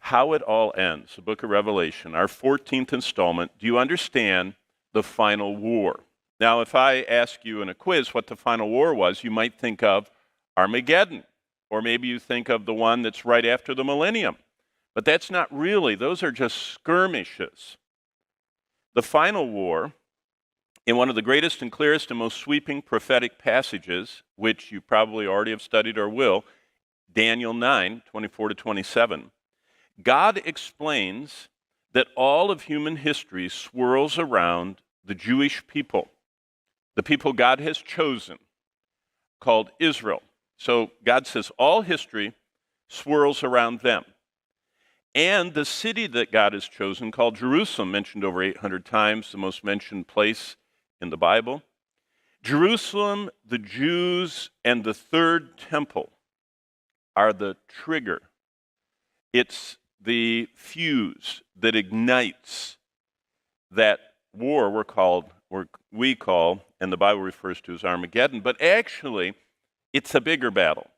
how it all ends, the book of Revelation, our 14th installment. Do you understand the final war? Now, if I ask you in a quiz what the final war was, you might think of Armageddon, or maybe you think of the one that's right after the millennium. But that's not really, those are just skirmishes. The final war, in one of the greatest and clearest and most sweeping prophetic passages, which you probably already have studied or will, Daniel 9, 24 to 27, God explains that all of human history swirls around the Jewish people, the people God has chosen, called Israel. So God says all history swirls around them. And the city that God has chosen, called Jerusalem, mentioned over 800 times, the most mentioned place in the Bible. Jerusalem, the Jews, and the third temple are the trigger. It's the fuse that ignites that war we call, and the Bible refers to as Armageddon, but actually it's a bigger battle.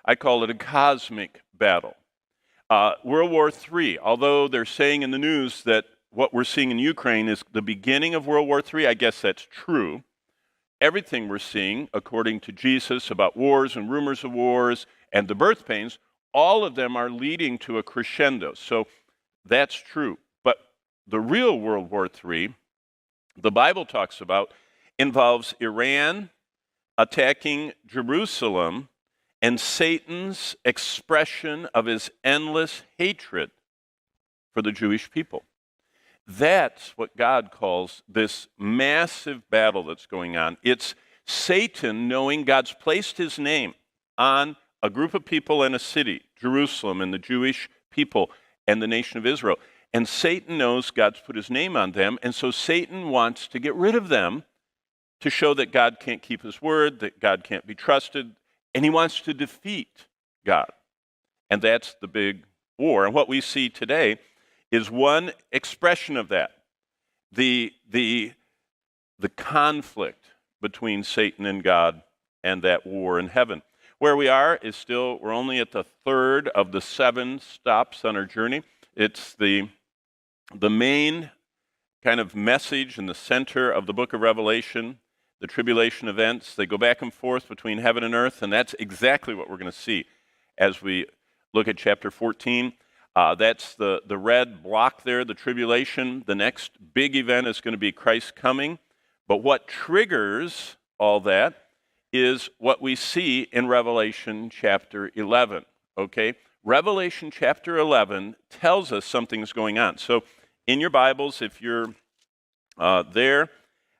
I call it a cosmic battle. World War III, although they're saying in the news that what we're seeing in Ukraine is the beginning of World War III, I guess that's true. Everything we're seeing, according to Jesus, about wars and rumors of wars and the birth pains, all of them are leading to a crescendo. So that's true. But the real World War III, the Bible talks about, involves Iran attacking Jerusalem and Satan's expression of his endless hatred for the Jewish people. That's what God calls this massive battle that's going on. It's Satan knowing God's placed his name on a group of people and a city, Jerusalem and the Jewish people and the nation of Israel. And Satan knows God's put his name on them, and so Satan wants to get rid of them to show that God can't keep his word, that God can't be trusted, and he wants to defeat God. And that's the big war. And what we see today is one expression of that, the conflict between Satan and God and that war in heaven. Where we are is still, we're only at the third of the 7 stops on our journey. It's the main kind of message in the center of the book of Revelation, the tribulation events. They go back and forth between heaven and earth, and that's exactly what we're going to see as we look at chapter 14. That's the red block there, the tribulation. The next big event is going to be Christ's coming. But what triggers all that is what we see in Revelation chapter 11, okay? Revelation chapter 11 tells us something's going on. So in your Bibles, if you're there,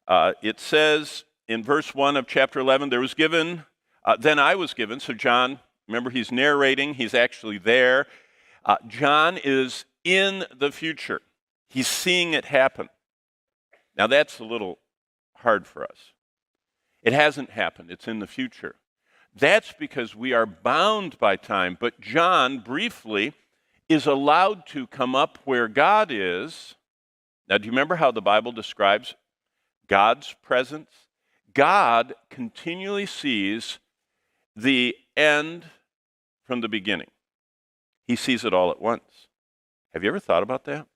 it says in verse 1 of chapter 11, then I was given. So John, remember, he's narrating, he's actually there. John is in the future. He's seeing it happen. Now that's a little hard for us. It hasn't happened. It's in the future. That's because we are bound by time. But John, briefly, is allowed to come up where God is. Now, do you remember how the Bible describes God's presence? God continually sees the end from the beginning. He sees it all at once. Have you ever thought about that?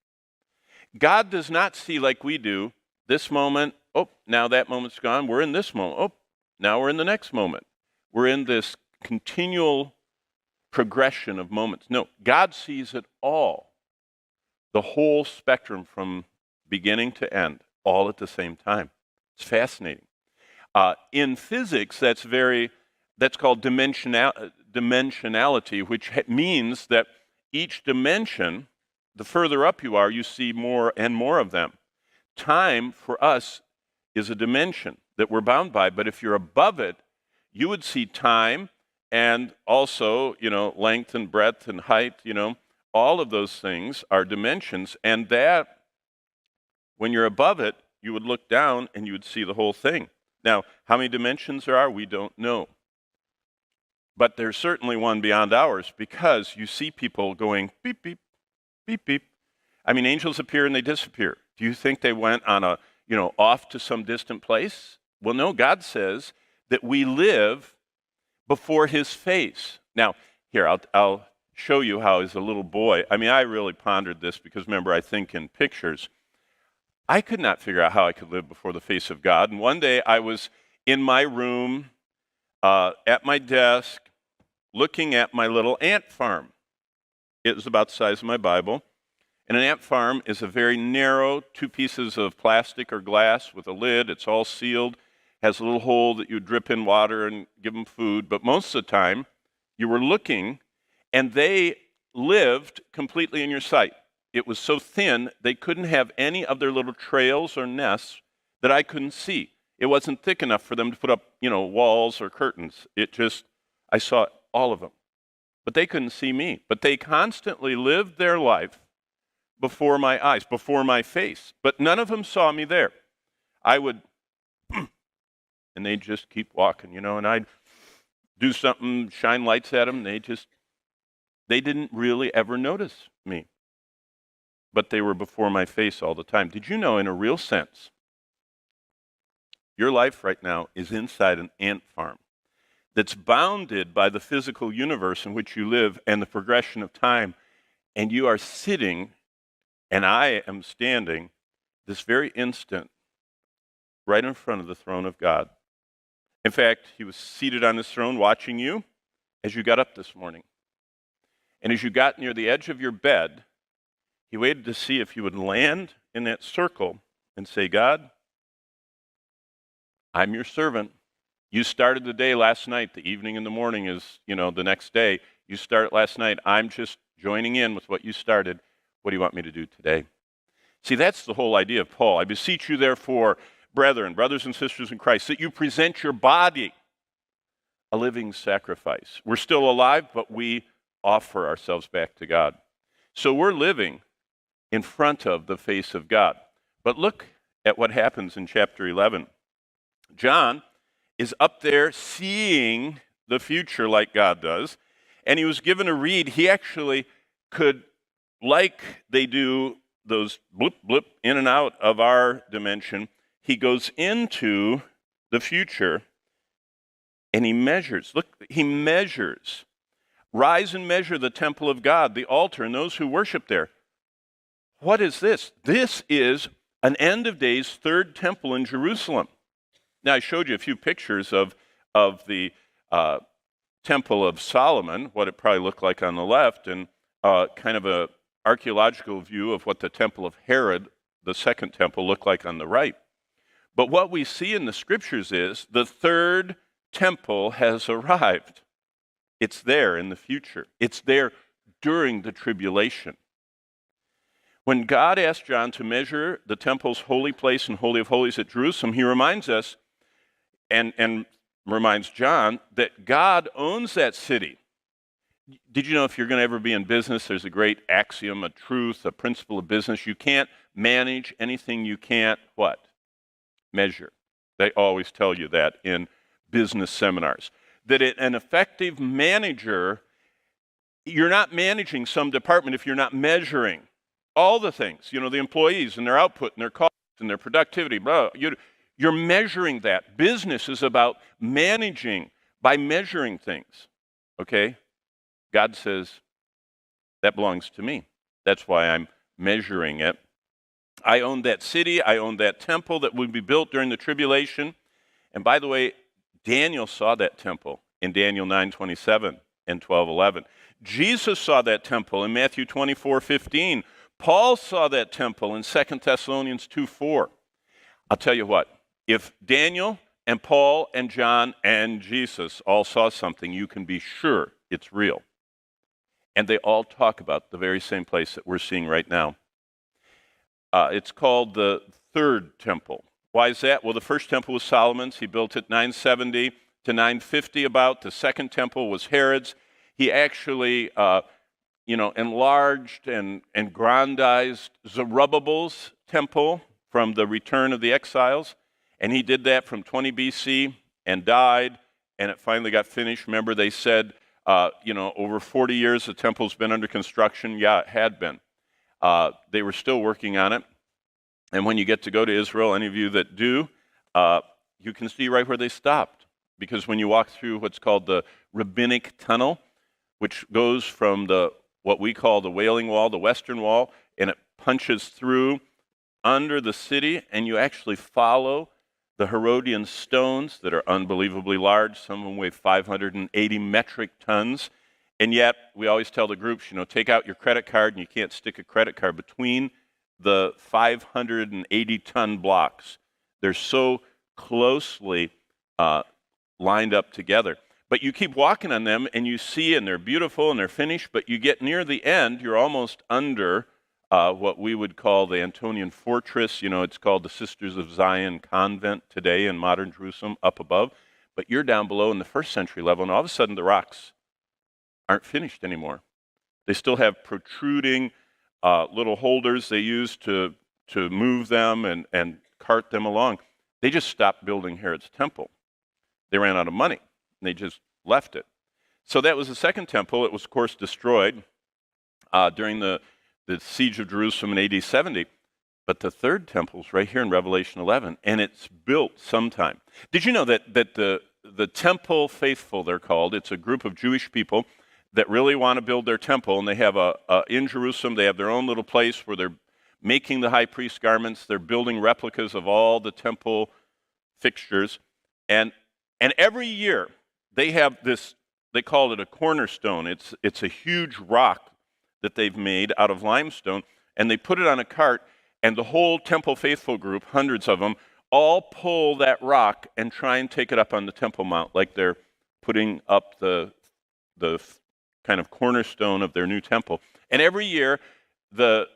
God does not see like we do, this moment, oh, now that moment's gone, we're in this moment. Oh, now we're in the next moment. We're in this continual progression of moments. No, God sees it all, the whole spectrum from beginning to end, all at the same time. It's fascinating. In physics, that's called dimensionality, which means that each dimension, the further up you are, you see more and more of them. Time, for us, is a dimension that we're bound by, but if you're above it, you would see time and also, length and breadth and height, all of those things are dimensions, and that, when you're above it, you would look down and you would see the whole thing. Now, how many dimensions there are, we don't know. But there's certainly one beyond ours, because you see people going beep, beep, beep, beep. I mean, angels appear and they disappear. Do you think they went on off to some distant place? Well, no, God says that we live before his face. Now, here, I'll show you how, as a little boy, I mean, I really pondered this because, remember, I think in pictures. I could not figure out how I could live before the face of God. And one day I was in my room at my desk looking at my little ant farm. It was about the size of my Bible. And an ant farm is a very narrow, 2 pieces of plastic or glass with a lid. It's all sealed, has a little hole that you drip in water and give them food. But most of the time, you were looking, and they lived completely in your sight. It was so thin, they couldn't have any of their little trails or nests that I couldn't see. It wasn't thick enough for them to put up, walls or curtains. I saw all of them. But they couldn't see me. But they constantly lived their life before my eyes, before my face. But none of them saw me there. I would, and they'd just keep walking, and I'd do something, shine lights at them. They didn't really ever notice me. But they were before my face all the time. Did you know, in a real sense, your life right now is inside an ant farm that's bounded by the physical universe in which you live and the progression of time, and you are sitting, and I am standing, this very instant, right in front of the throne of God. In fact, he was seated on his throne watching you as you got up this morning. And as you got near the edge of your bed, he waited to see if you would land in that circle and say, God, I'm your servant. You started the day last night. The evening and the morning is, the next day. You start last night. I'm just joining in with what you started. What do you want me to do today? See, that's the whole idea of Paul. I beseech you, therefore, brethren, brothers and sisters in Christ, that you present your body a living sacrifice. We're still alive, but we offer ourselves back to God. So we're living in front of the face of God. But look at what happens in chapter 11. John is up there seeing the future like God does, and he was given a reed. He actually could, like they do those blip, blip in and out of our dimension, he goes into the future and he measures. Look, he measures. Rise and measure the temple of God, the altar, and those who worship there. What is this? This is an end of days third temple in Jerusalem. Now, I showed you a few pictures of the Temple of Solomon, what it probably looked like on the left, and kind of an archaeological view of what the Temple of Herod, the second temple, looked like on the right. But what we see in the scriptures is the third temple has arrived. It's there in the future. It's there during the tribulation. When God asked John to measure the temple's holy place and Holy of Holies at Jerusalem, he reminds us and reminds John that God owns that city. Did you know if you're going to ever be in business, there's a great axiom, a truth, a principle of business. You can't manage anything you can't, what? Measure. They always tell you that in business seminars. That an effective manager, you're not managing some department if you're not measuring all the things, the employees and their output and their costs and their productivity. Blah, you're measuring that. Business is about managing by measuring things, okay? God says, that belongs to me. That's why I'm measuring it. I own that city. I own that temple that would be built during the tribulation. And by the way, Daniel saw that temple in Daniel 9:27 and 12:11. Jesus saw that temple in Matthew 24:15. Paul saw that temple in 2 Thessalonians 2:4. I'll tell you what, if Daniel and Paul and John and Jesus all saw something, you can be sure it's real. And they all talk about the very same place that we're seeing right now. It's called the third temple. Why is that? Well, the first temple was Solomon's. He built it 970 to 950 about. The second temple was Herod's. He actually enlarged and grandized Zerubbabel's temple from the return of the exiles. And he did that from 20 BC and died, and it finally got finished. Remember, they said, over 40 years the temple's been under construction. Yeah, it had been. They were still working on it. And when you get to go to Israel, any of you that do, you can see right where they stopped. Because when you walk through what's called the rabbinic tunnel, which goes from what we call the Wailing Wall, the Western Wall, and it punches through under the city, and you actually follow the Herodian stones that are unbelievably large. Some of them weigh 580 metric tons. And yet, we always tell the groups, take out your credit card, and you can't stick a credit card between the 580-ton blocks. They're so closely lined up together. But you keep walking on them, and you see, and they're beautiful, and they're finished, but you get near the end, you're almost under what we would call the Antonian Fortress. It's called the Sisters of Zion Convent today in modern Jerusalem, up above. But you're down below in the first century level, and all of a sudden the rocks aren't finished anymore. They still have protruding little holders they use to move them and cart them along. They just stopped building Herod's temple. They ran out of money, and they just left it. So that was the second temple. It was, of course, destroyed during the siege of Jerusalem in AD 70. But the third temple is right here in Revelation 11, and it's built sometime. Did you know that the temple faithful, they're called, it's a group of Jewish people that really want to build their temple, and they have in Jerusalem, they have their own little place where they're making the high priest garments. They're building replicas of all the temple fixtures, and every year they have this. They call it a cornerstone. It's a huge rock that they've made out of limestone, and they put it on a cart, and the whole temple faithful group, hundreds of them, all pull that rock and try and take it up on the Temple Mount, like they're putting up the kind of cornerstone of their new temple. And every year, the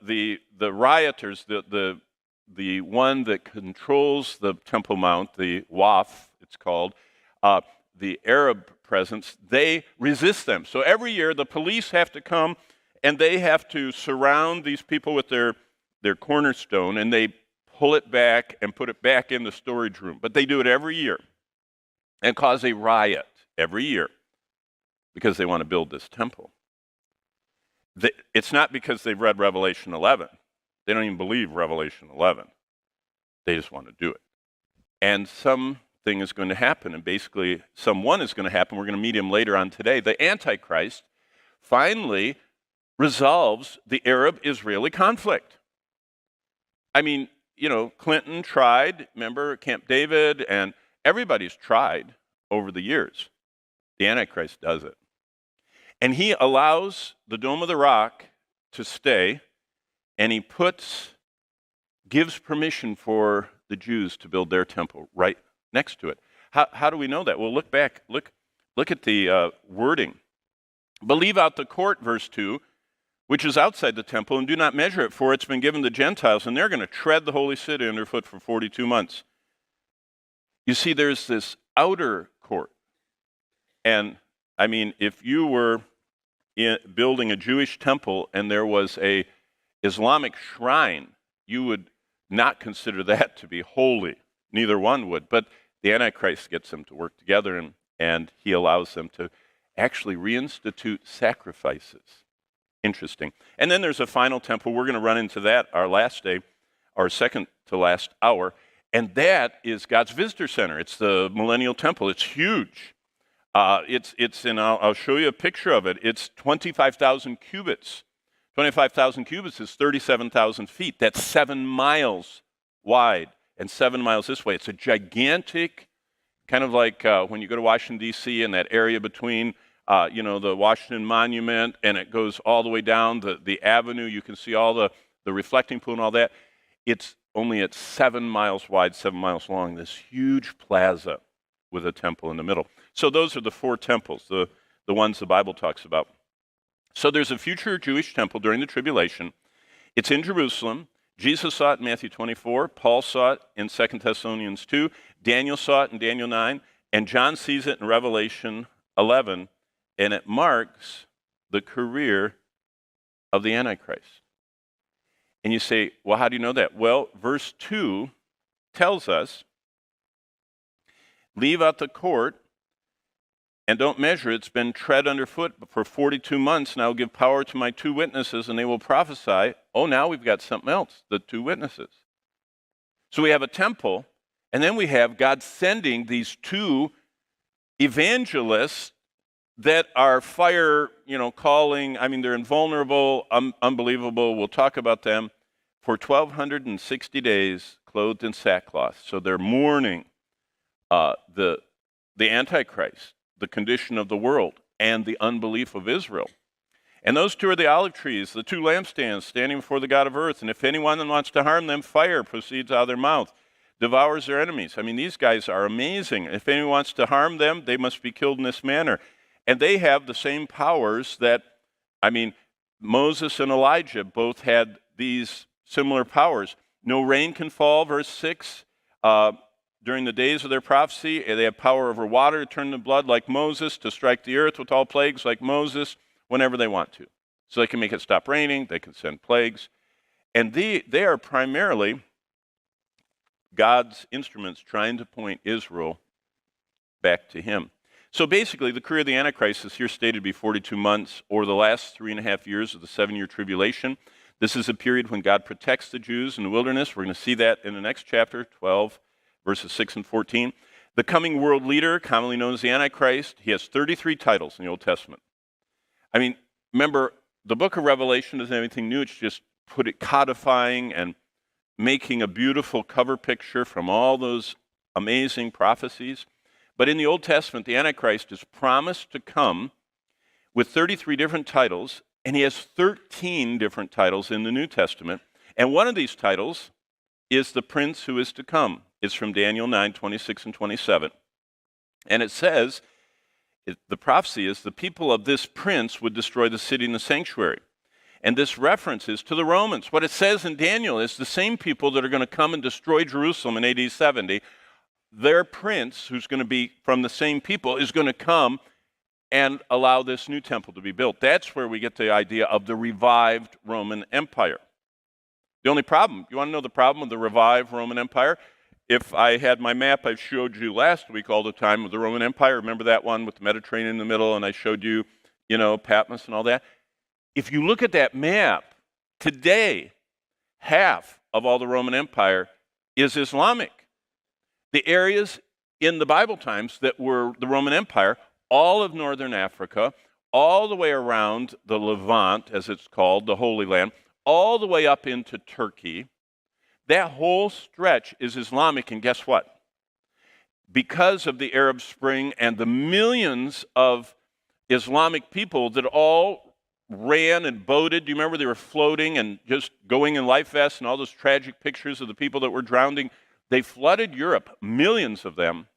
rioters, the one that controls the Temple Mount, the Waqf, it's called, the Arab presence, they resist them. So every year, the police have to come, and they have to surround these people with their cornerstone, and they pull it back and put it back in the storage room. But they do it every year and cause a riot every year because they want to build this temple. It's not because they've read Revelation 11. They don't even believe Revelation 11. They just want to do it. And something is going to happen, and basically someone is going to happen. We're going to meet him later on today. The Antichrist finally resolves the Arab-Israeli conflict. I mean, Clinton tried, remember, Camp David, and everybody's tried over the years. The Antichrist does it. And he allows the Dome of the Rock to stay, and he gives permission for the Jews to build their temple right next to it. How do we know that? Well, look back. Look at the wording. Believe out the court, verse 2, which is outside the temple, and do not measure it, for it's been given to Gentiles, and they're going to tread the holy city underfoot for 42 months. You see, there's this outer court. And, I mean, if you were building a Jewish temple and there was a Islamic shrine, you would not consider that to be holy. Neither one would. But the Antichrist gets them to work together, and he allows them to actually reinstitute sacrifices. Interesting. And then there's a final temple. We're going to run into that our last day, our second to last hour, and that is God's visitor center. It's the millennial temple. It's huge. I'll show you a picture of it. It's 25,000 cubits. 25,000 cubits is 37,000 feet. That's 7 miles wide and 7 miles this way. It's a gigantic, kind of like when you go to Washington, D.C., in that area between the Washington Monument, and it goes all the way down the avenue. You can see all the reflecting pool and all that. It's only at 7 miles wide, 7 miles long, this huge plaza with a temple in the middle. So those are the 4 temples, the ones the Bible talks about. So there's a future Jewish temple during the tribulation. It's in Jerusalem. Jesus saw it in Matthew 24. Paul saw it in 2 Thessalonians 2. Daniel saw it in Daniel 9. And John sees it in Revelation 11. And it marks the career of the Antichrist. And you say, well, how do you know that? Well, verse 2 tells us, leave out the court and don't measure. It's been tread underfoot for 42 months, and I will give power to my 2 witnesses, and they will prophesy. Oh, now we've got something else, the 2 witnesses. So we have a temple, and then we have God sending these 2 evangelists that are fire, calling. I mean, they're invulnerable, unbelievable. We'll talk about them for 1,260 days, clothed in sackcloth. So they're mourning the Antichrist, the condition of the world, and the unbelief of Israel. And those two are the olive trees, the two lampstands standing before the God of earth. And if anyone wants to harm them, fire proceeds out of their mouth, devours their enemies. I mean, these guys are amazing. If anyone wants to harm them, they must be killed in this manner. And they have the same powers that, Moses and Elijah both had these similar powers. No rain can fall, verse 6. During the days of their prophecy, they have power over water to turn to blood like Moses, to strike the earth with all plagues like Moses, whenever they want to. So they can make it stop raining, they can send plagues. And they are primarily God's instruments trying to point Israel back to him. So basically, the career of the Antichrist is here stated to be 42 months, or the last 3.5 years of the 7-year tribulation. This is a period when God protects the Jews in the wilderness. We're going to see that in the next chapter, 12, verses 6 and 14. The coming world leader, commonly known as the Antichrist, he has 33 titles in the Old Testament. Remember, the book of Revelation doesn't have anything new. It's just codifying and making a beautiful cover picture from all those amazing prophecies. But in the Old Testament, the Antichrist is promised to come with 33 different titles, and he has 13 different titles in the New Testament. And one of these titles is the prince who is to come. It's from Daniel 9, 26 and 27. And it says, the prophecy is, the people of this prince would destroy the city and the sanctuary. And this reference is to the Romans. What it says in Daniel is the same people that are going to come and destroy Jerusalem in AD 70, their prince, who's going to be from the same people, is going to come and allow this new temple to be built. That's where we get the idea of the revived Roman Empire. The only problem, you want to know the problem with the revived Roman Empire? If I had my map I showed you last week all the time of the Roman Empire, remember that one with the Mediterranean in the middle, and I showed you, Patmos and all that? If you look at that map, today, half of all the Roman Empire is Islamic. The areas in the Bible times that were the Roman Empire, all of northern Africa, all the way around the Levant, as it's called, the Holy Land, all the way up into Turkey, that whole stretch is Islamic, and guess what? Because of the Arab Spring and the millions of Islamic people that all ran and boated, do you remember they were floating and just going in life vests and all those tragic pictures of the people that were drowning? They flooded Europe, millions of them.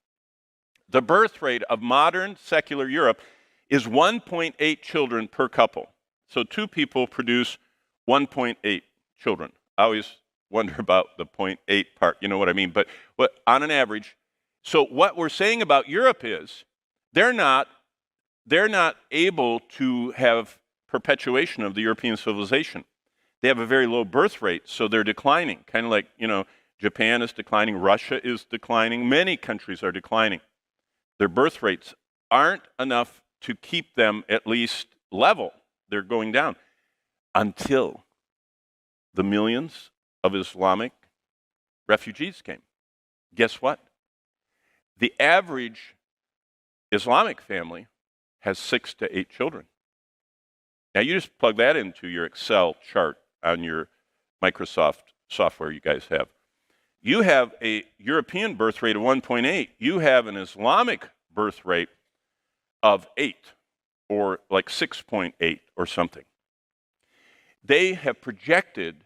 The birth rate of modern secular Europe is 1.8 children per couple. So 2 people produce 1.8 children. I always wonder about the 0.8 part, you know what I mean? But on an average, so what we're saying about Europe is they're not able to have perpetuation of the European civilization. They have a very low birth rate, so they're declining. Kind of like, Japan is declining, Russia is declining, many countries are declining. Their birth rates aren't enough to keep them at least level. They're going down until the millions of Islamic refugees came. Guess what? The average Islamic family has 6 to 8 children. Now you just plug that into your Excel chart on your Microsoft software you guys have. You have a European birth rate of 1.8. You have an Islamic birth rate of 8, or like 6.8 or something. They have projected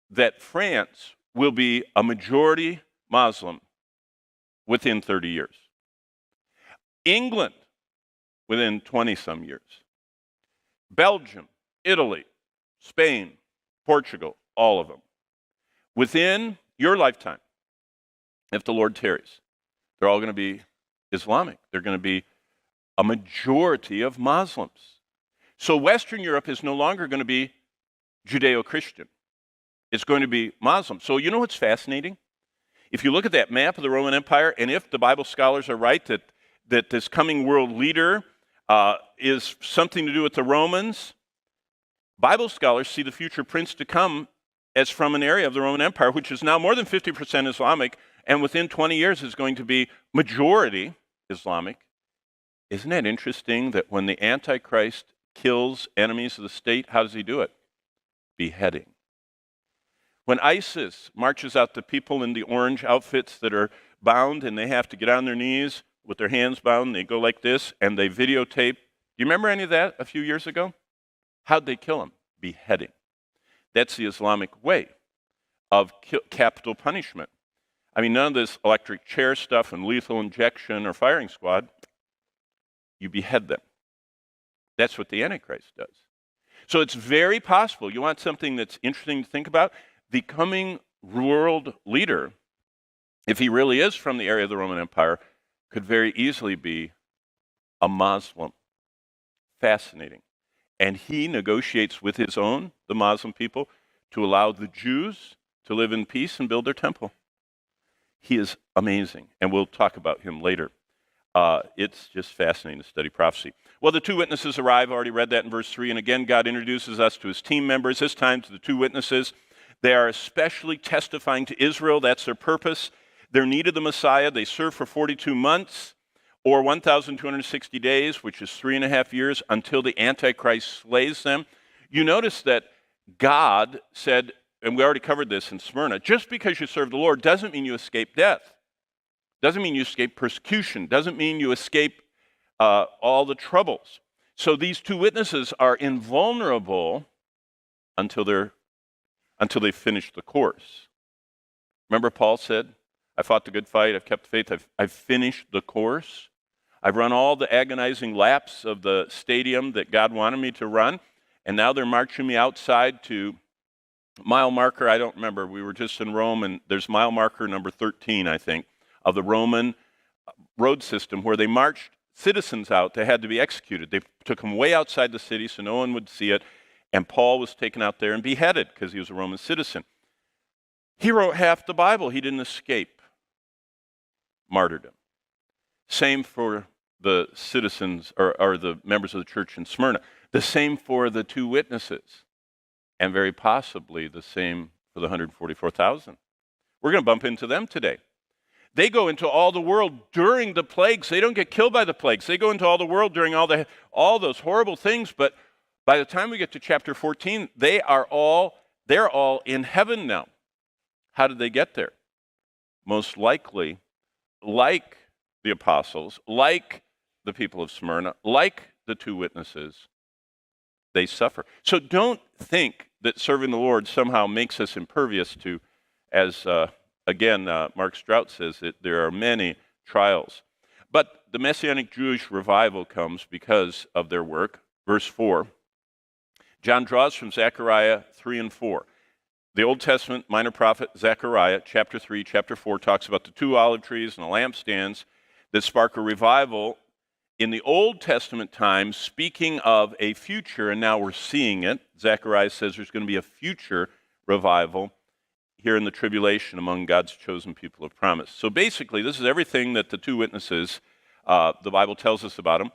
that France will be a majority Muslim within 30 years. England within 20-some years. Belgium, Italy, Spain, Portugal, all of them. Within your lifetime, if the Lord tarries, they're all going to be Islamic. They're going to be a majority of Muslims. So Western Europe is no longer going to be Judeo-Christian. It's going to be Muslim. So you know what's fascinating? If you look at that map of the Roman Empire, and if the Bible scholars are right that this coming world leader is something to do with the Romans, Bible scholars see the future prince to come as from an area of the Roman Empire, which is now more than 50% Islamic, and within 20 years is going to be majority Islamic. Isn't that interesting that when the Antichrist kills enemies of the state, how does he do it? Beheading. When ISIS marches out the people in the orange outfits that are bound and they have to get on their knees with their hands bound, they go like this and they videotape. Do you remember any of that a few years ago? How'd they kill them? Beheading. That's the Islamic way of capital punishment. I mean, none of this electric chair stuff and lethal injection or firing squad. You behead them. That's what the Antichrist does. So it's very possible. You want something that's interesting to think about? The coming world leader, if he really is from the area of the Roman Empire, could very easily be a Muslim. Fascinating. And he negotiates with his own, the Muslim people, to allow the Jews to live in peace and build their temple. He is amazing, and we'll talk about him later. It's just fascinating to study prophecy. Well, the two witnesses arrive. I already read that in verse 3. And again, God introduces us to his team members, this time to the two witnesses. They are especially testifying to Israel. That's their purpose. Their need of the Messiah. They serve for 42 months or 1,260 days, which is 3.5 years, until the Antichrist slays them. You notice that God said, and we already covered this in Smyrna, just because you serve the Lord doesn't mean you escape death. Doesn't mean you escape persecution. Doesn't mean you escape all the troubles. So these two witnesses are invulnerable until they finish the course. Remember Paul said, I fought the good fight, I've kept the faith, I've finished the course. I've run all the agonizing laps of the stadium that God wanted me to run, and now they're marching me outside to mile marker, I don't remember, we were just in Rome, and there's mile marker number 13, I think, of the Roman road system where they marched citizens out that had to be executed. They took them way outside the city so no one would see it, and Paul was taken out there and beheaded because he was a Roman citizen. He wrote half the Bible. He didn't escape martyrdom. Same for the citizens or the members of the church in Smyrna. The same for the two witnesses, and very possibly the same for the 144,000. We're going to bump into them today. They go into all the world during the plagues. They don't get killed by the plagues. They go into all the world during all those horrible things, but by the time we get to chapter 14, they're all in heaven now. How did they get there? Most likely, like the apostles, like the people of Smyrna, like the two witnesses, they suffer. So don't think that serving the Lord somehow makes us impervious to, as again, Mark Strout says, that there are many trials. But the Messianic Jewish revival comes because of their work. Verse 4, John draws from Zechariah 3 and 4. The Old Testament minor prophet Zechariah, chapter 3, chapter 4, talks about the two olive trees and the lampstands that spark a revival in the Old Testament times, speaking of a future, and now we're seeing it. Zechariah says there's going to be a future revival here in the tribulation among God's chosen people of promise. So basically, this is everything that the two witnesses, the Bible tells us about them.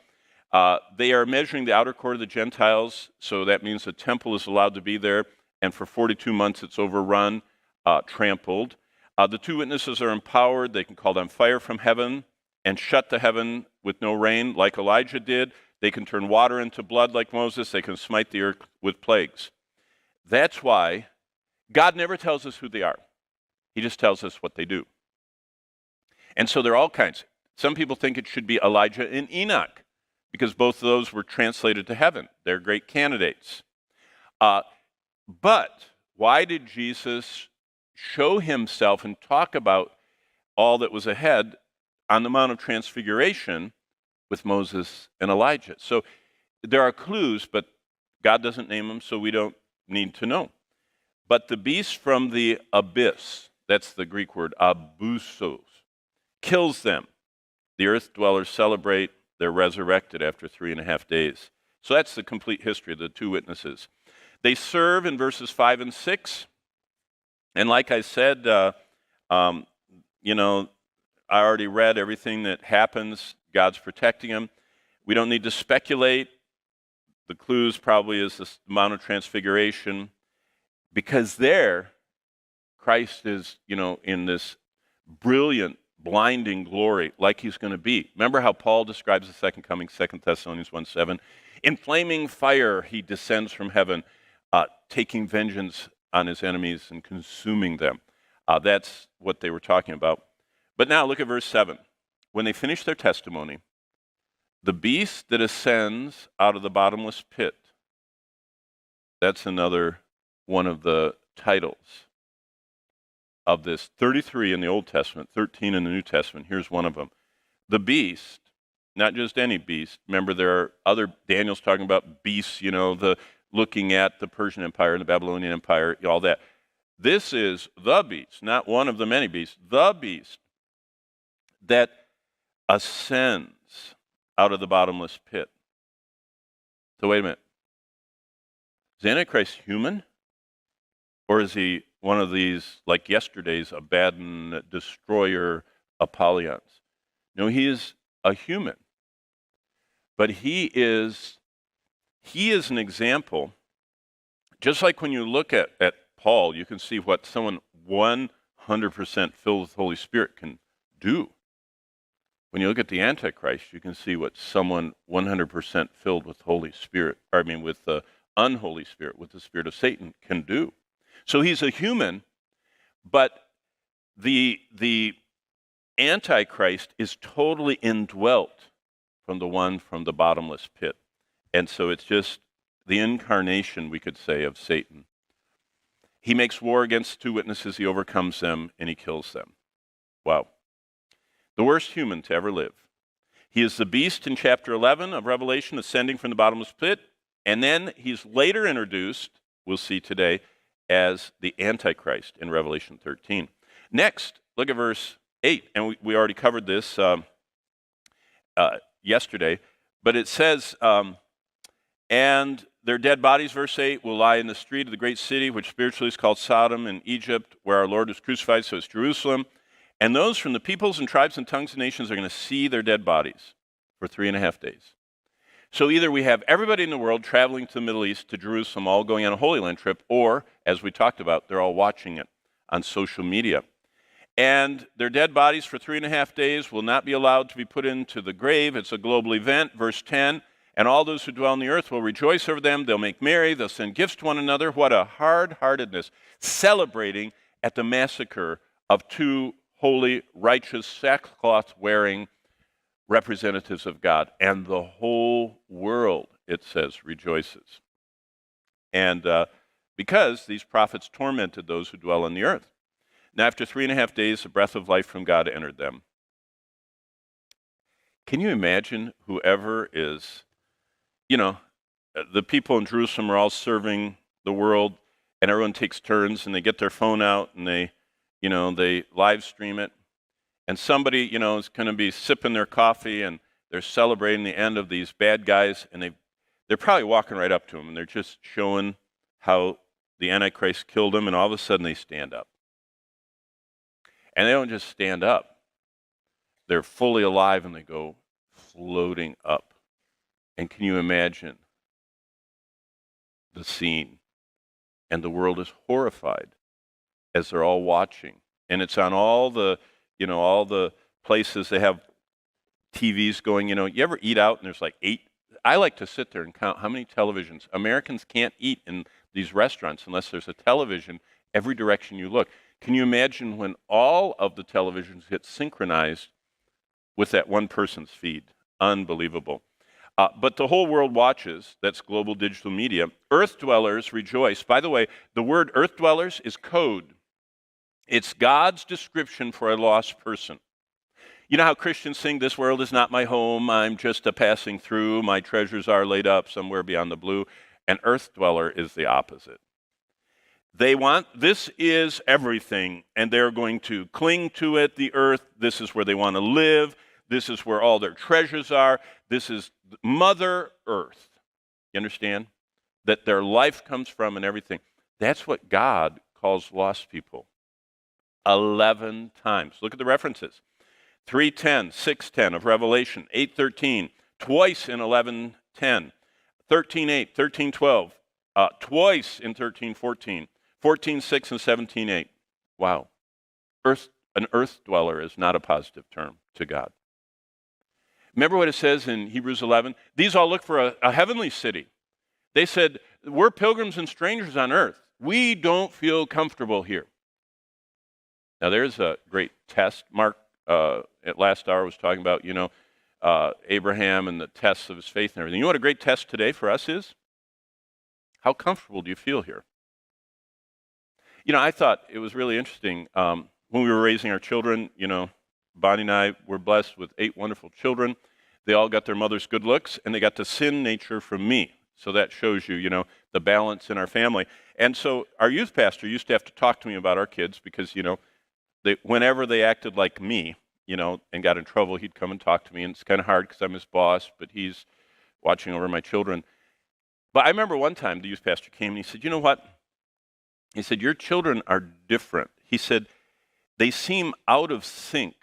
They are measuring the outer court of the Gentiles, so that means the temple is allowed to be there, and for 42 months it's overrun, trampled. The two witnesses are empowered. They can call down fire from heaven and shut the heaven with no rain like Elijah did. They can turn water into blood like Moses. They can smite the earth with plagues. That's why God never tells us who they are. He just tells us what they do. And so there are all kinds. Some people think it should be Elijah and Enoch because both of those were translated to heaven. They're great candidates. But why did Jesus show himself and talk about all that was ahead on the Mount of Transfiguration with Moses and Elijah? So there are clues, but God doesn't name them, so we don't need to know. But the beast from the abyss, that's the Greek word, abyssos, kills them. The earth dwellers celebrate. They're resurrected after 3.5 days. So that's the complete history of the two witnesses. They serve in verses 5 and 6. And like I said, I already read everything that happens. God's protecting them. We don't need to speculate. The clues probably is the Mount of Transfiguration. Because there, Christ is, in this brilliant blinding glory like he's going to be. Remember how Paul describes the second coming, 2 Thessalonians 1:7? In flaming fire he descends from heaven, taking vengeance on his enemies and consuming them. That's what they were talking about. But now look at verse 7. When they finish their testimony, the beast that ascends out of the bottomless pit, that's another one of the titles of this. 33 in the Old Testament, 13 in the New Testament. Here's one of them. The beast, not just any beast. Remember, there are other, Daniel's talking about beasts, the looking at the Persian Empire and the Babylonian Empire, all that. This is the beast, not one of the many beasts, the beast that ascends out of the bottomless pit. So wait a minute. Is Antichrist human? Or is he one of these, like yesterday's Abaddon destroyer Apollons? No, he is a human. But he is an example. Just like when you look at Paul, you can see what someone 100% filled with the Holy Spirit can do. When you look at the Antichrist, you can see what someone 100% filled with Holy Spirit, with the unholy spirit, with the spirit of Satan, can do. So he's a human, but the Antichrist is totally indwelt from the one from the bottomless pit. And so it's just the incarnation, we could say, of Satan. He makes war against two witnesses, he overcomes them, and he kills them. Wow. The worst human to ever live. He is the beast in chapter 11 of Revelation, ascending from the bottomless pit, and then he's later introduced, we'll see today, as the Antichrist in Revelation 13. Next, look at verse 8, and we already covered this yesterday, but it says, and their dead bodies, verse 8, will lie in the street of the great city, which spiritually is called Sodom in Egypt, where our Lord was crucified, so it's Jerusalem. And those from the peoples and tribes and tongues and nations are going to see their dead bodies for 3.5 days. So either we have everybody in the world traveling to the Middle East, to Jerusalem, all going on a Holy Land trip, or, as we talked about, they're all watching it on social media. And their dead bodies for 3.5 days will not be allowed to be put into the grave. It's a global event. Verse 10, and all those who dwell on the earth will rejoice over them. They'll make merry. They'll send gifts to one another. What a hard-heartedness. Celebrating at the massacre of two holy, righteous, sackcloth-wearing representatives of God. And the whole world, it says, rejoices. And because these prophets tormented those who dwell on the earth. Now, after 3.5 days, the breath of life from God entered them. Can you imagine whoever is, the people in Jerusalem are all serving the world, and everyone takes turns, and they get their phone out, and they live stream it. And somebody, is going to be sipping their coffee, and they're celebrating the end of these bad guys, and they're probably walking right up to them, and they're just showing how the Antichrist killed them, and all of a sudden they stand up. And they don't just stand up. They're fully alive, and they go floating up. And can you imagine the scene? And the world is horrified as they're all watching. And it's on all the places they have TVs going. You ever eat out and there's like 8? I like to sit there and count how many televisions. Americans can't eat in these restaurants unless there's a television every direction you look. Can you imagine when all of the televisions get synchronized with that one person's feed? Unbelievable. But the whole world watches. That's global digital media. Earth dwellers rejoice. By the way, the word earth dwellers is code. It's God's description for a lost person. You know how Christians sing, this world is not my home, I'm just a passing through, my treasures are laid up somewhere beyond the blue. An earth dweller is the opposite. They want, this is everything, and they're going to cling to it, the earth. This is where they want to live. This is where all their treasures are. This is Mother Earth. You understand? That their life comes from and everything. That's what God calls lost people. 11 times. Look at the references. 3:10, 6:10 of Revelation, 8:13, twice in 11:10, 13:8, 13:12, twice in 13:14, 14:6, and 17:8. Wow. Earth An earth dweller is not a positive term to God. Remember what it says in Hebrews 11? These all look for a heavenly city. They said, we're pilgrims and strangers on earth. We don't feel comfortable here. Now, there's a great test. Mark, at last hour, was talking about, Abraham and the tests of his faith and everything. You know what a great test today for us is? How comfortable do you feel here? I thought it was really interesting. When we were raising our children, Bonnie and I were blessed with 8 wonderful children. They all got their mother's good looks, and they got the sin nature from me. So that shows you, the balance in our family. And so our youth pastor used to have to talk to me about our kids because, whenever they acted like me, and got in trouble, he'd come and talk to me. And it's kind of hard because I'm his boss, but he's watching over my children. But I remember one time the youth pastor came and he said, you know what? He said, your children are different. He said, they seem out of sync.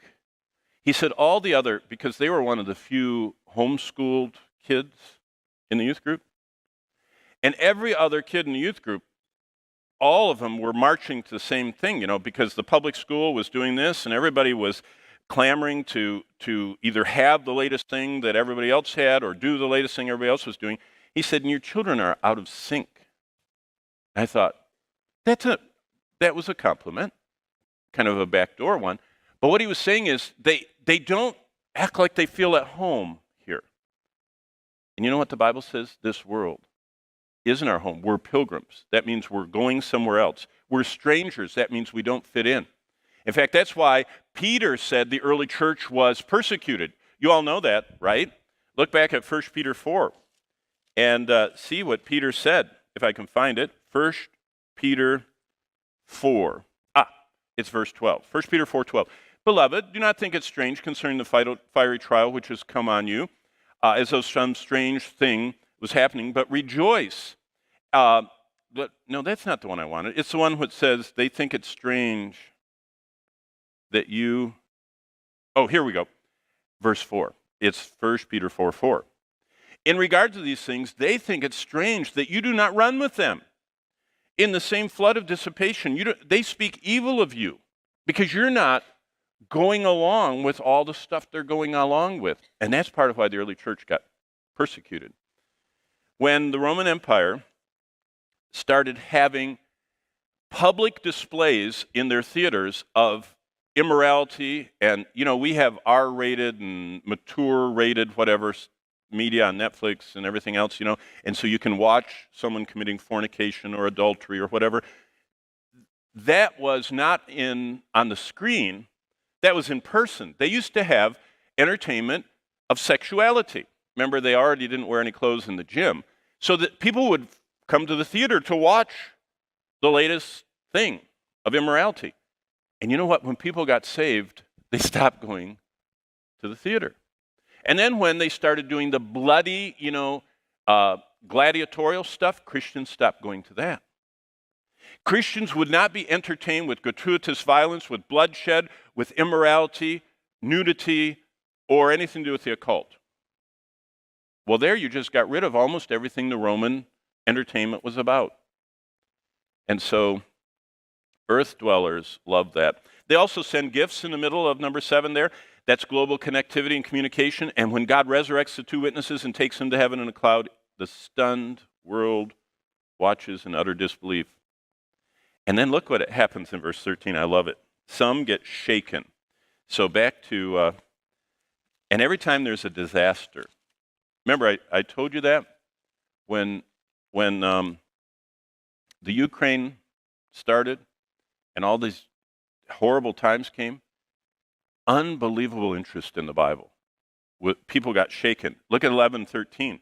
He said all the other, because they were one of the few homeschooled kids in the youth group, and every other kid in the youth group, all of them were marching to the same thing, because the public school was doing this, and everybody was clamoring to either have the latest thing that everybody else had or do the latest thing everybody else was doing. He said, and your children are out of sync. I thought, that was a compliment, kind of a backdoor one. But what he was saying is they don't act like they feel at home here. And you know what the Bible says? This world isn't our home. We're pilgrims. That means we're going somewhere else. We're strangers. That means we don't fit in. In fact, that's why Peter said the early church was persecuted. You all know that, right? Look back at 1 Peter 4 and see what Peter said, if I can find it. 1 Peter 4. It's verse 12. 1 Peter 4:12. Beloved, do not think it strange concerning the fiery trial which has come on you, as though some strange thing was happening, but rejoice. No, that's not the one I wanted. It's the one which says they think it's strange that you... Oh, here we go. Verse 4. It's 1 Peter 4:4. In regard to these things, they think it's strange that you do not run with them in the same flood of dissipation. They speak evil of you because you're not going along with all the stuff they're going along with. And that's part of why the early church got persecuted. When the Roman Empire started having public displays in their theaters of immorality, and, we have R-rated and mature-rated whatever media on Netflix and everything else, and so you can watch someone committing fornication or adultery or whatever. That was not on the screen. That was in person. They used to have entertainment of sexuality. Remember, they already didn't wear any clothes in the gym. So that people would come to the theater to watch the latest thing of immorality. And you know what? When people got saved, they stopped going to the theater. And then when they started doing the bloody, gladiatorial stuff, Christians stopped going to that. Christians would not be entertained with gratuitous violence, with bloodshed, with immorality, nudity, or anything to do with the occult. Well, there you just got rid of almost everything the Roman entertainment was about. And so earth dwellers love that. They also send gifts in the middle of number 7 there. That's global connectivity and communication. And when God resurrects the 2 witnesses and takes them to heaven in a cloud, the stunned world watches in utter disbelief. And then look what happens in verse 13. I love it. Some get shaken. So back to, and every time there's a disaster. Remember, I told you that when the Ukraine started and all these horrible times came, unbelievable interest in the Bible. People got shaken. Look at 11:13.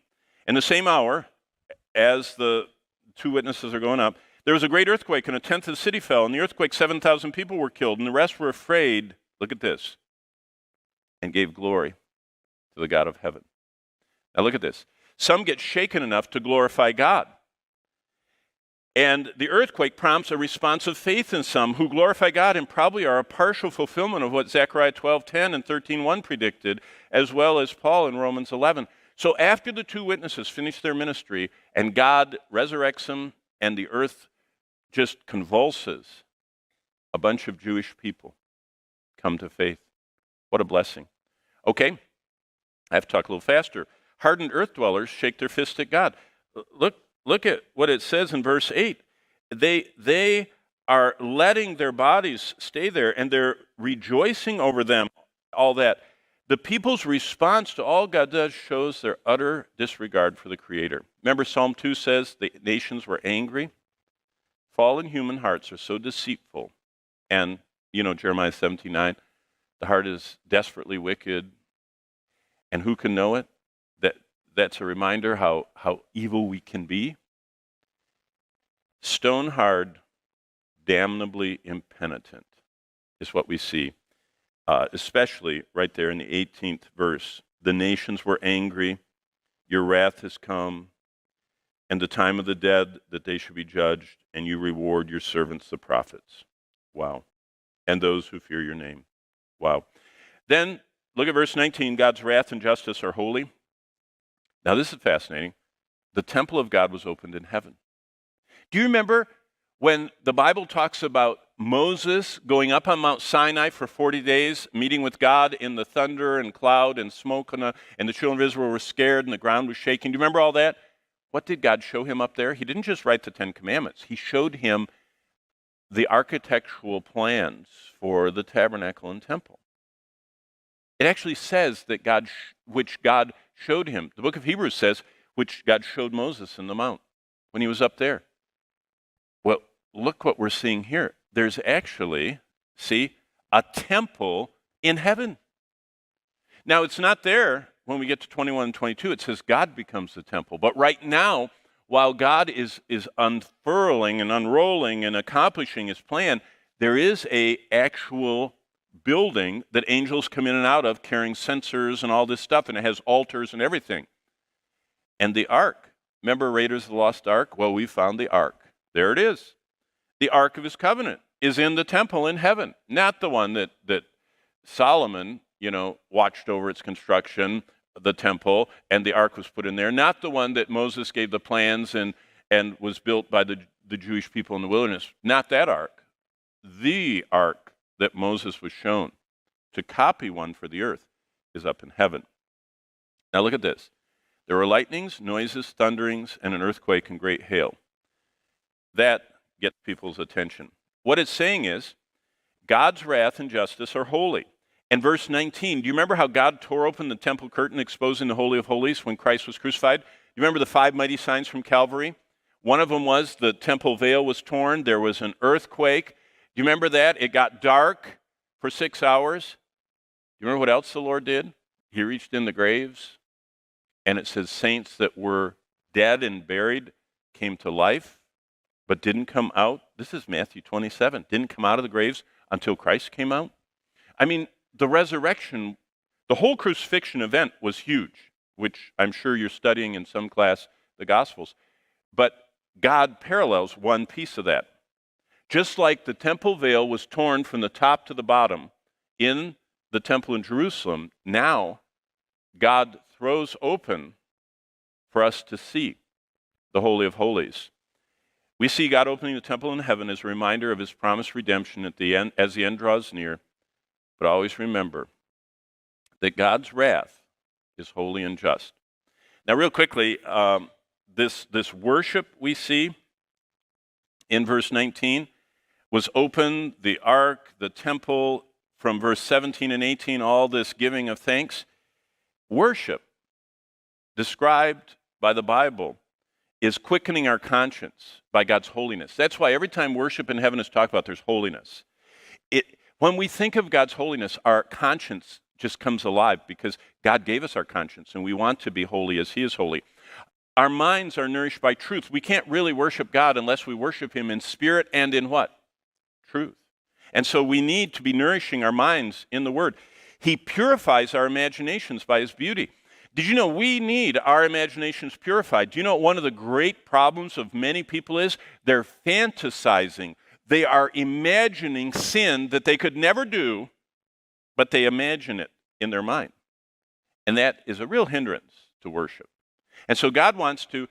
In the same hour, as the 2 witnesses are going up, there was a great earthquake, and 1/10 of the city fell. In the earthquake, 7,000 people were killed, and the rest were afraid, look at this, and gave glory to the God of heaven. Now look at this. Some get shaken enough to glorify God. And the earthquake prompts a response of faith in some who glorify God and probably are a partial fulfillment of what Zechariah 12:10 and 13:1 predicted, as well as Paul in Romans 11. So after the 2 witnesses finish their ministry and God resurrects them and the earth just convulses, a bunch of Jewish people come to faith. What a blessing. Okay, I have to talk a little faster. Hardened earth dwellers shake their fist at God. Look at what it says in verse 8. They are letting their bodies stay there, and they're rejoicing over them, all that. The people's response to all God does shows their utter disregard for the Creator. Remember, Psalm 2 says the nations were angry. Fallen human hearts are so deceitful. And, Jeremiah 17:9, the heart is desperately wicked. And who can know it? That's a reminder how evil we can be. Stone hard, damnably impenitent is what we see, especially right there in the 18th verse. The nations were angry, your wrath has come, and the time of the dead that they should be judged, and you reward your servants the prophets. Wow. And those who fear your name. Wow. Then look at verse 19. God's wrath and justice are holy. Now this is fascinating. The temple of God was opened in heaven. Do you remember when the Bible talks about Moses going up on Mount Sinai for 40 days, meeting with God in the thunder and cloud and smoke, and the children of Israel were scared and the ground was shaking? Do you remember all that? What did God show him up there? He didn't just write the Ten Commandments. He showed him the architectural plans for the tabernacle and temple. It actually says that which God showed him. The book of Hebrews says, which God showed Moses in the mount when he was up there. Well, look what we're seeing here. There's actually, a temple in heaven. Now, it's not there when we get to 21 and 22. It says God becomes the temple. But right now, while God is unfurling and unrolling and accomplishing his plan, there is an actual building that angels come in and out of carrying censers and all this stuff, and it has altars and everything. And the ark, remember Raiders of the Lost Ark? Well, we found the ark. There it is. The ark of his covenant is in the temple in heaven, not the one that Solomon, watched over its construction, the temple, and the ark was put in there, not the one that Moses gave the plans and was built by the Jewish people in the wilderness, not that ark. The ark that Moses was shown to copy one for the earth is up in heaven. Now look at this. There were lightnings, noises, thunderings, and an earthquake and great hail. That gets people's attention. What it's saying is, God's wrath and justice are holy. And verse 19, do you remember how God tore open the temple curtain, exposing the Holy of Holies when Christ was crucified? Do you remember the 5 mighty signs from Calvary? One of them was the temple veil was torn. There was an earthquake. Do you remember that? It got dark for 6 hours. Do you remember what else the Lord did? He reached in the graves, and it says saints that were dead and buried came to life, but didn't come out. This is Matthew 27. Didn't come out of the graves until Christ came out. I mean, the resurrection, the whole crucifixion event was huge, which I'm sure you're studying in some class, the Gospels. But God parallels one piece of that. Just like the temple veil was torn from the top to the bottom in the temple in Jerusalem, now God throws open for us to see the Holy of Holies. We see God opening the temple in heaven as a reminder of his promised redemption at the end, as the end draws near. But always remember that God's wrath is holy and just. Now, real quickly, this worship we see in verse 19 was open, the ark, the temple, from verse 17 and 18, all this giving of thanks. Worship, described by the Bible, is quickening our conscience by God's holiness. That's why every time worship in heaven is talked about, there's holiness. When we think of God's holiness, our conscience just comes alive because God gave us our conscience and we want to be holy as he is holy. Our minds are nourished by truth. We can't really worship God unless we worship him in spirit and in what? Truth. And so we need to be nourishing our minds in the Word. He purifies our imaginations by his beauty. Did you know we need our imaginations purified? Do you know what one of the great problems of many people is? They're fantasizing. They are imagining sin that they could never do, but they imagine it in their mind. And that is a real hindrance to worship. And so God wants to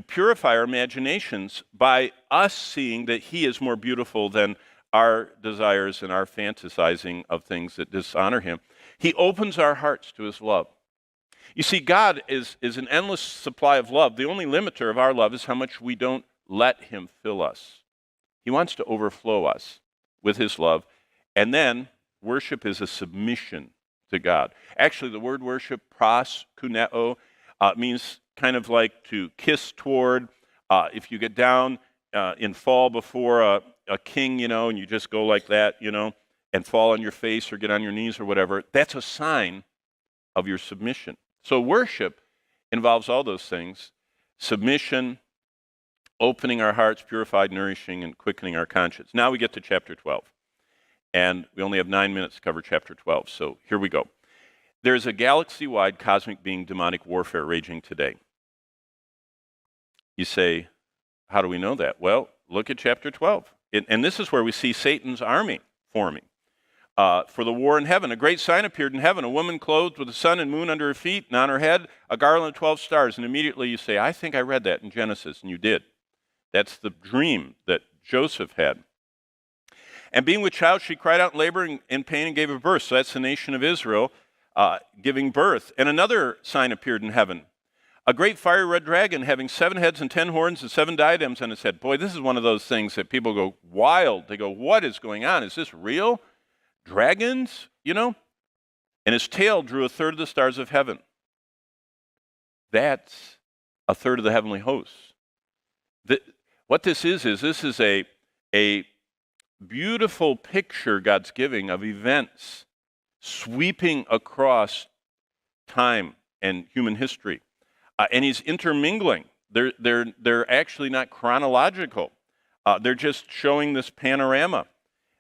purify our imaginations by us seeing that he is more beautiful than our desires and our fantasizing of things that dishonor him. He opens our hearts to his love. You see, God is an endless supply of love. The only limiter of our love is how much we don't let him fill us. He wants to overflow us with his love. And then worship is a submission to God. Actually, the word worship, proskuneo, means kind of like to kiss toward. If you get down and fall before a king, and you just go like that, and fall on your face or get on your knees or whatever, that's a sign of your submission. So worship involves all those things: submission, opening our hearts, purified, nourishing, and quickening our conscience. Now we get to chapter 12. And we only have 9 minutes to cover chapter 12, so here we go. There is a galaxy-wide cosmic being demonic warfare raging today. You say, how do we know that? Well, look at chapter 12. And this is where we see Satan's army forming. For the war in heaven, a great sign appeared in heaven, a woman clothed with the sun and moon under her feet, and on her head a garland of 12 stars. And immediately you say, I think I read that in Genesis, and you did. That's the dream that Joseph had. And being with child, she cried out in labor and in pain and gave a birth. So that's the nation of Israel giving birth. And another sign appeared in heaven, a great fiery red dragon having 7 heads and 10 horns and 7 diadems on its head. Boy, this is one of those things that people go wild. They go, what is going on? Is this real? Dragons, And his tail drew a third of the stars of heaven. That's a third of the heavenly hosts. What this is a beautiful picture God's giving of events sweeping across time and human history. And he's intermingling. They're actually not chronological. They're just showing this panorama.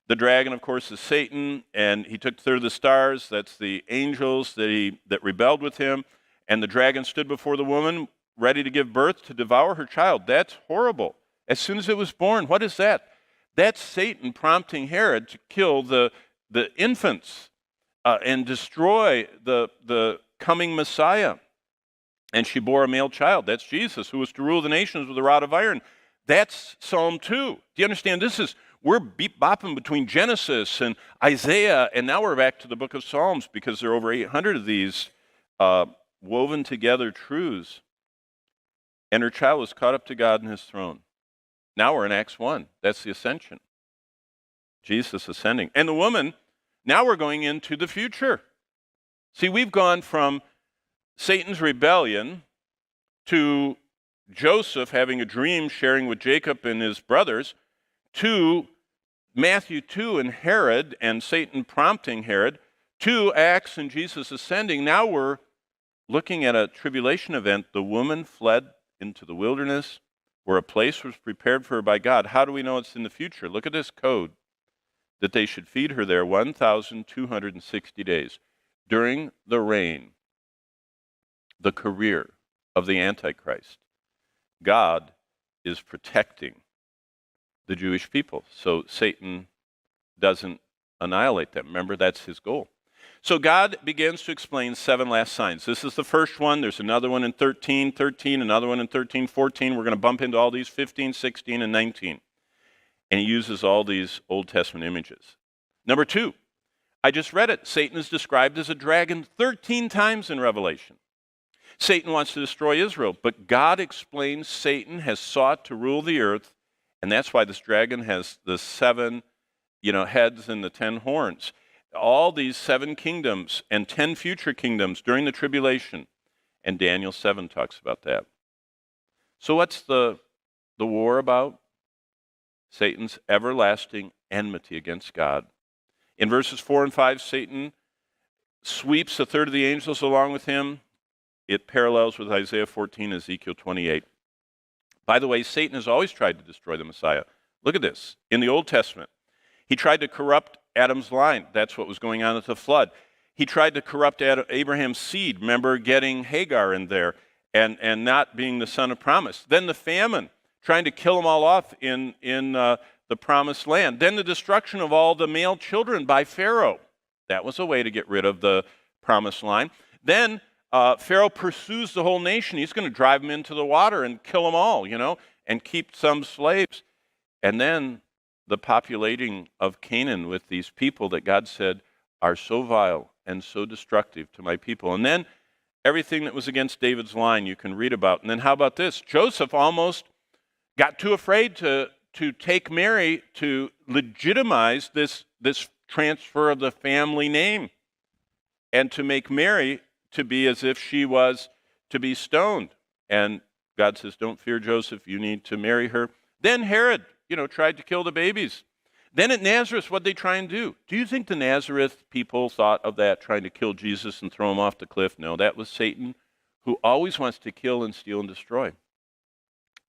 The dragon, of course, is Satan, and he took a third of the stars. That's the angels that rebelled with him. And the dragon stood before the woman, ready to give birth, to devour her child. That's horrible. As soon as it was born, what is that? That's Satan prompting Herod to kill the infants and destroy the coming Messiah. And she bore a male child. That's Jesus, who was to rule the nations with a rod of iron. That's Psalm 2. Do you understand? We're bopping between Genesis and Isaiah, and now we're back to the book of Psalms because there are over 800 of these woven together truths. And her child was caught up to God in his throne. Now we're in Acts 1. That's the ascension. Jesus ascending. And the woman, now we're going into the future. See, we've gone from Satan's rebellion to Joseph having a dream, sharing with Jacob and his brothers, to Matthew 2 and Herod and Satan prompting Herod, to Acts and Jesus ascending. Now we're looking at a tribulation event. The woman fled into the wilderness where a place was prepared for her by God. How do we know it's in the future? Look at this code, that they should feed her there 1,260 days. During the reign, the career of the Antichrist, God is protecting the Jewish people so Satan doesn't annihilate them. Remember, that's his goal. So God begins to explain 7 last signs. This is the first one. There's another one in 13, another one in 13, 14. We're going to bump into all these 15, 16, and 19. And he uses all these Old Testament images. Number 2, I just read it. Satan is described as a dragon 13 times in Revelation. Satan wants to destroy Israel, but God explains Satan has sought to rule the earth, and that's why this dragon has the 7 heads and the 10 horns. All these 7 kingdoms and 10 future kingdoms during the tribulation. And Daniel 7 talks about that. So what's the war about? Satan's everlasting enmity against God. In verses 4 and 5, Satan sweeps a third of the angels along with him. It parallels with Isaiah 14 and Ezekiel 28. By the way, Satan has always tried to destroy the Messiah. Look at this. In the Old Testament, he tried to corrupt Adam's line. That's what was going on at the flood. He tried to corrupt Abraham's seed. Remember getting Hagar in there and not being the son of promise. Then the famine, trying to kill them all off in the promised land. Then the destruction of all the male children by Pharaoh. That was a way to get rid of the promised line. Then Pharaoh pursues the whole nation. He's going to drive them into the water and kill them all, and keep some slaves. And then the populating of Canaan with these people that God said are so vile and so destructive to my people. And then everything that was against David's line you can read about. And then how about this? Joseph almost got too afraid to take Mary to legitimize this transfer of the family name and to make Mary to be as if she was to be stoned. And God says, don't fear, Joseph, you need to marry her. Then Herod, tried to kill the babies. Then at Nazareth, what'd they try and do? Do you think the Nazareth people thought of that, trying to kill Jesus and throw him off the cliff? No, that was Satan, who always wants to kill and steal and destroy. Do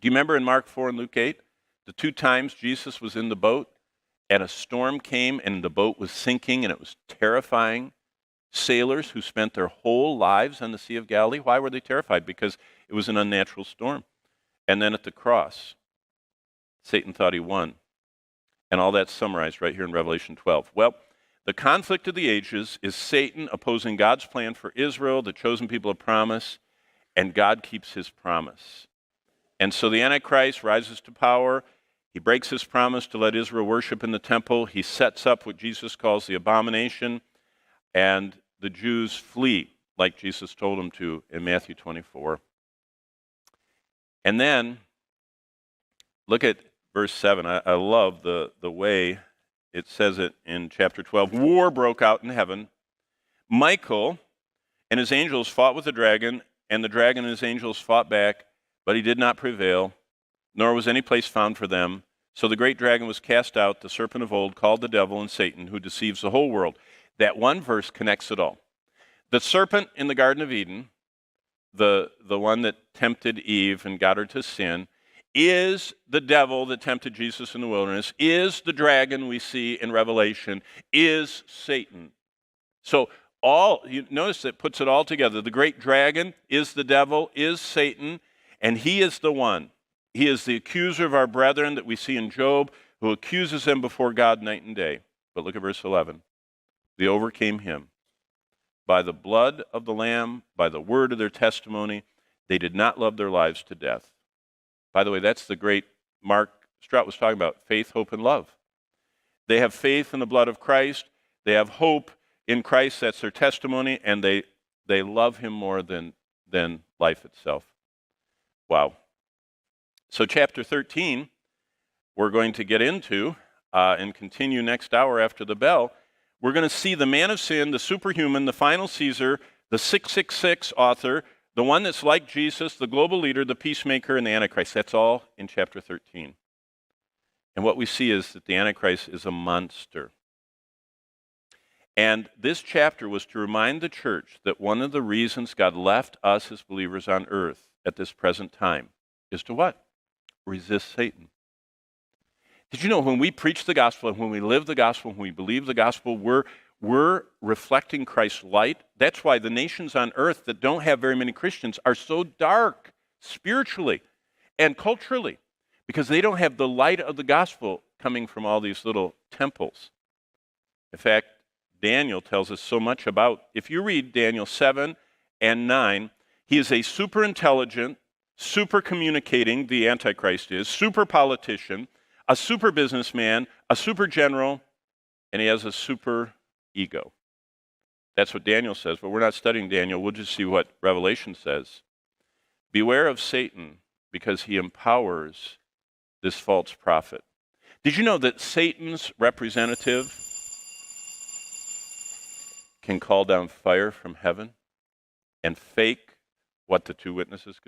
you remember in Mark 4 and Luke 8, the 2 times Jesus was in the boat and a storm came and the boat was sinking and it was terrifying sailors who spent their whole lives on the Sea of Galilee? Why were they terrified? Because it was an unnatural storm. And then at the cross, Satan thought he won. And all that's summarized right here in Revelation 12. Well, the conflict of the ages is Satan opposing God's plan for Israel, the chosen people of promise, and God keeps his promise. And so the Antichrist rises to power. He breaks his promise to let Israel worship in the temple. He sets up what Jesus calls the abomination, and the Jews flee, like Jesus told them to in Matthew 24. And then, look at verse 7. I love the way it says it in chapter 12. War broke out in heaven. Michael and his angels fought with the dragon, and the dragon and his angels fought back, but he did not prevail, nor was any place found for them. So the great dragon was cast out, the serpent of old, called the devil and Satan, who deceives the whole world. That one verse connects it all. The serpent in the Garden of Eden, the one that tempted Eve and got her to sin, is the devil that tempted Jesus in the wilderness, is the dragon we see in Revelation, is Satan. So you notice it puts it all together. The great dragon is the devil, is Satan, and he is the one. He is the accuser of our brethren that we see in Job, who accuses them before God night and day. But look at verse 11. They overcame him by the blood of the Lamb, by the word of their testimony. They did not love their lives to death. By the way, that's the great Mark Strout was talking about, faith, hope, and love. They have faith in the blood of Christ. They have hope in Christ. That's their testimony. And they love him more than life itself. Wow. So chapter 13, we're going to get into and continue next hour after the bell. We're going to see the man of sin, the superhuman, the final Caesar, the 666 author, the one that's like Jesus, the global leader, the peacemaker, and the Antichrist. That's all in chapter 13. And what we see is that the Antichrist is a monster. And this chapter was to remind the church that one of the reasons God left us as believers on earth at this present time is to what? Resist Satan. Did you know when we preach the gospel and when we live the gospel, when we believe the gospel, we're reflecting Christ's light? That's why the nations on earth that don't have very many Christians are so dark spiritually and culturally, because they don't have the light of the gospel coming from all these little temples. In fact, Daniel tells us so much about, if you read Daniel 7 and 9, he is a super intelligent, super communicating, the Antichrist is, super politician, a super businessman, a super general, and he has a super ego. That's what Daniel says, but we're not studying Daniel. We'll just see what Revelation says. Beware of Satan, because he empowers this false prophet. Did you know that Satan's representative can call down fire from heaven and fake what the 2 witnesses could